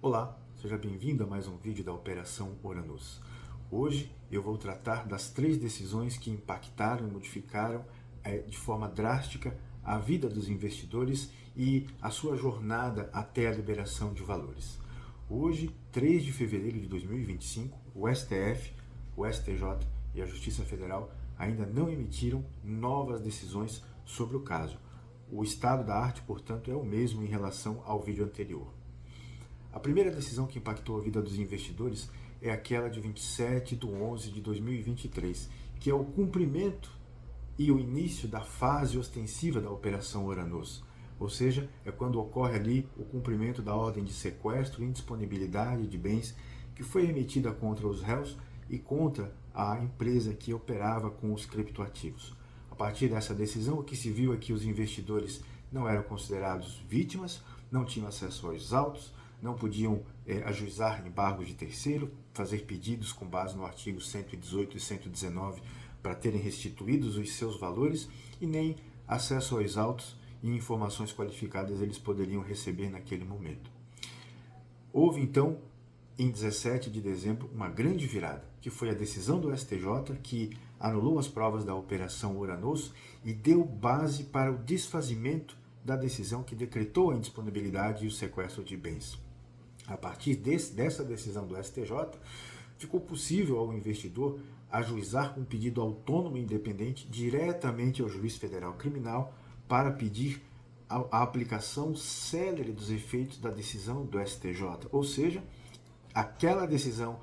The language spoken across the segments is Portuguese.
Olá, seja bem-vindo a mais um vídeo da Operação Uranus. Hoje eu vou tratar das 3 decisões que impactaram e modificaram de forma drástica a vida dos investidores e a sua jornada até a liberação de valores. Hoje, 3 de fevereiro de 2025, o STF, o STJ e a Justiça Federal ainda não emitiram novas decisões sobre o caso. O estado da arte, portanto, é o mesmo em relação ao vídeo anterior. A primeira decisão que impactou a vida dos investidores é aquela de 27 de 11 de 2023, que é o cumprimento e o início da fase ostensiva da Operação Uranus. Ou seja, é quando ocorre ali o cumprimento da ordem de sequestro e indisponibilidade de bens que foi emitida contra os réus e contra a empresa que operava com os criptoativos. A partir dessa decisão, o que se viu é que os investidores não eram considerados vítimas, não tinham acesso aos autos, não podiam ajuizar embargos de terceiro, fazer pedidos com base no artigo 118 e 119 para terem restituídos os seus valores e nem acesso aos autos e informações qualificadas eles poderiam receber naquele momento. Houve então, em 17 de dezembro, uma grande virada, que foi a decisão do STJ que anulou as provas da Operação Uranus e deu base para o desfazimento da decisão que decretou a indisponibilidade e o sequestro de bens. A partir dessa decisão do STJ, ficou possível ao investidor ajuizar um pedido autônomo e independente diretamente ao juiz federal criminal para pedir a aplicação célere dos efeitos da decisão do STJ. Ou seja, aquela decisão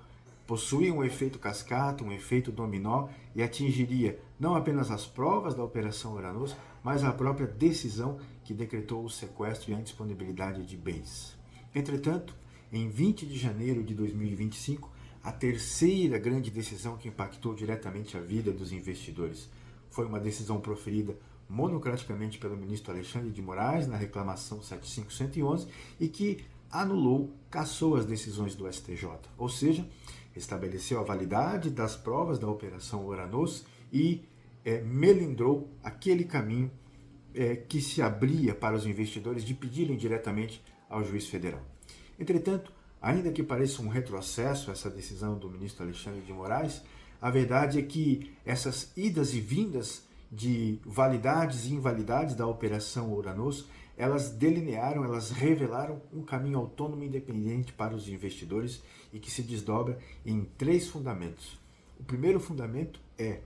possuía um efeito cascata, um efeito dominó e atingiria não apenas as provas da Operação Uranus, mas a própria decisão que decretou o sequestro e a indisponibilidade de bens. Entretanto, em 20 de janeiro de 2025, a terceira grande decisão que impactou diretamente a vida dos investidores foi uma decisão proferida monocraticamente pelo ministro Alexandre de Moraes na reclamação 75111 e que anulou, cassou as decisões do STJ, ou seja, estabeleceu a validade das provas da Operação Uranus e melindrou aquele caminho que se abria para os investidores de pedirem diretamente ao juiz federal. Entretanto, ainda que pareça um retrocesso essa decisão do ministro Alexandre de Moraes, a verdade é que essas idas e vindas de validades e invalidades da Operação Uranus, elas delinearam, elas revelaram um caminho autônomo e independente para os investidores e que se desdobra em 3 fundamentos. O primeiro fundamento é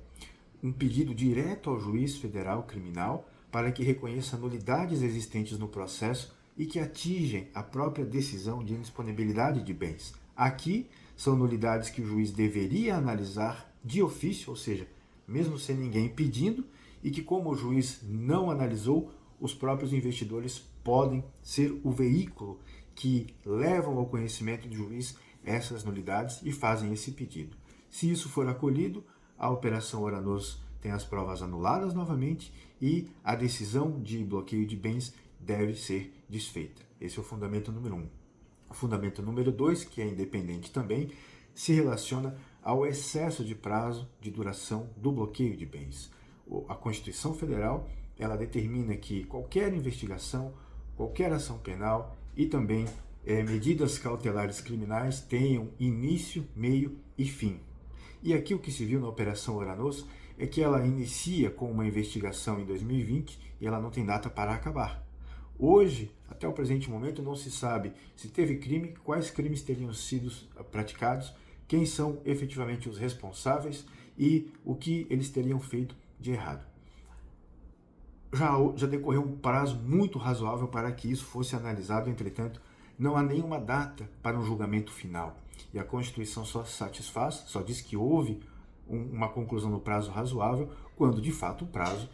um pedido direto ao juiz federal criminal para que reconheça nulidades existentes no processo e que atingem a própria decisão de indisponibilidade de bens. Aqui são nulidades que o juiz deveria analisar de ofício, ou seja, mesmo sem ninguém pedindo, e que como o juiz não analisou, os próprios investidores podem ser o veículo que levam ao conhecimento do juiz essas nulidades e fazem esse pedido. Se isso for acolhido, a Operação Uranus tem as provas anuladas novamente e a decisão de bloqueio de bens deve ser desfeita. Esse é o fundamento número 1. O fundamento número 2, que é independente também, se relaciona ao excesso de prazo de duração do bloqueio de bens. A Constituição Federal, ela determina que qualquer investigação, qualquer ação penal e também medidas cautelares criminais tenham início, meio e fim. E aqui o que se viu na Operação Uranus é que ela inicia com uma investigação em 2020 e ela não tem data para acabar. Hoje, até o presente momento, não se sabe se teve crime, quais crimes teriam sido praticados, quem são efetivamente os responsáveis e o que eles teriam feito de errado. Já decorreu um prazo muito razoável para que isso fosse analisado, entretanto, não há nenhuma data para um julgamento final. E a Constituição só satisfaz, só diz que houve uma conclusão no prazo razoável, quando de fato o prazo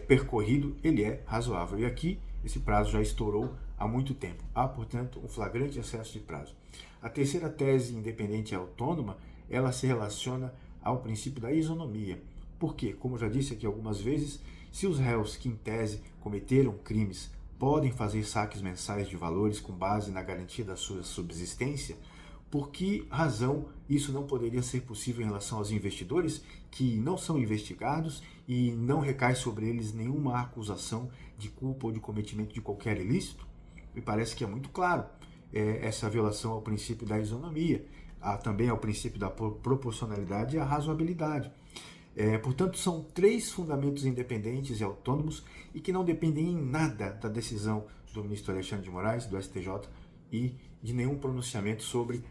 percorrido ele é razoável. E aqui esse prazo já estourou há muito tempo. Há, portanto, um flagrante excesso de prazo. A terceira tese independente e autônoma, ela se relaciona ao princípio da isonomia. Por quê? Como já disse aqui algumas vezes, se os réus que em tese cometeram crimes podem fazer saques mensais de valores com base na garantia da sua subsistência, por que razão isso não poderia ser possível em relação aos investidores que não são investigados e não recai sobre eles nenhuma acusação de culpa ou de cometimento de qualquer ilícito? Me parece que é muito claro. essa violação ao princípio da isonomia, também ao princípio da proporcionalidade e à razoabilidade. Portanto, são 3 fundamentos independentes e autônomos e que não dependem em nada da decisão do ministro Alexandre de Moraes, do STJ, e de nenhum pronunciamento sobre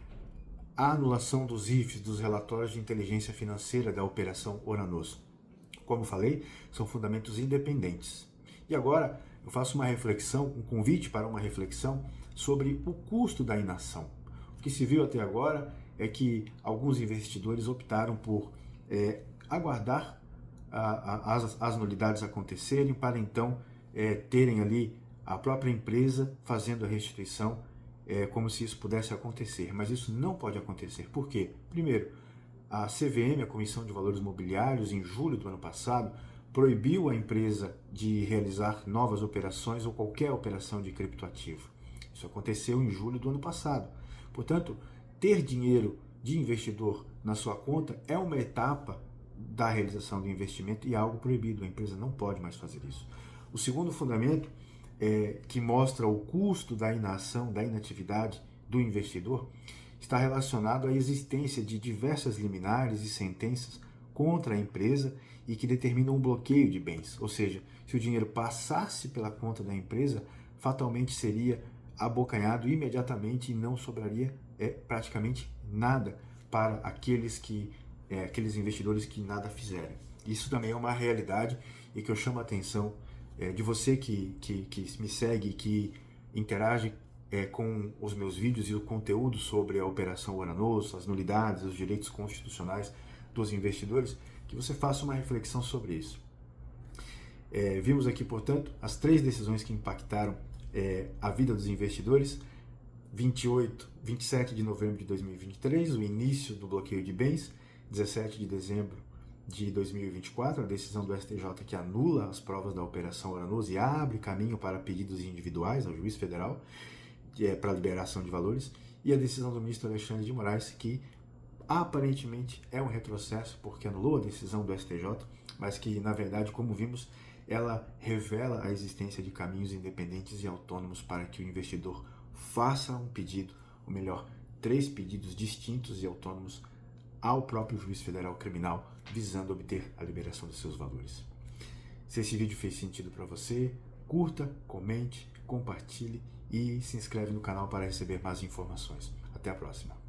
a anulação dos RIFs, dos relatórios de inteligência financeira da Operação Oranos. Como falei, são fundamentos independentes. E agora eu faço uma reflexão, um convite para uma reflexão sobre o custo da inação. O que se viu até agora é que alguns investidores optaram por aguardar as nulidades acontecerem para então terem ali a própria empresa fazendo a restituição como se isso pudesse acontecer. Mas isso não pode acontecer. Por quê? Primeiro, a CVM, a Comissão de Valores Mobiliários, em julho do ano passado, proibiu a empresa de realizar novas operações ou qualquer operação de criptoativo. Isso aconteceu em julho do ano passado. Portanto, ter dinheiro de investidor na sua conta é uma etapa da realização do investimento e é algo proibido. A empresa não pode mais fazer isso. O segundo fundamento, que mostra o custo da inação, da inatividade do investidor, está relacionado à existência de diversas liminares e sentenças contra a empresa e que determinam um bloqueio de bens. Ou seja, se o dinheiro passasse pela conta da empresa, fatalmente seria abocanhado imediatamente e não sobraria praticamente nada para aqueles investidores que nada fizerem. Isso também é uma realidade e que eu chamo a atenção de você que me segue, que interage com os meus vídeos e o conteúdo sobre a Operação Oranos, as nulidades, os direitos constitucionais dos investidores, que você faça uma reflexão sobre isso. Vimos aqui, portanto, as 3 decisões que impactaram a vida dos investidores. 27 de novembro de 2023, o início do bloqueio de bens. 17 de dezembro de 2024, a decisão do STJ que anula as provas da Operação Oranos e abre caminho para pedidos individuais ao juiz federal para liberação de valores. E a decisão do ministro Alexandre de Moraes, que aparentemente é um retrocesso porque anulou a decisão do STJ, mas que, na verdade, como vimos, ela revela a existência de caminhos independentes e autônomos para que o investidor faça um pedido, ou melhor, 3 pedidos distintos e autônomos ao próprio juiz federal criminal, visando obter a liberação dos seus valores. Se esse vídeo fez sentido para você, curta, comente, compartilhe e se inscreve no canal para receber mais informações. Até a próxima!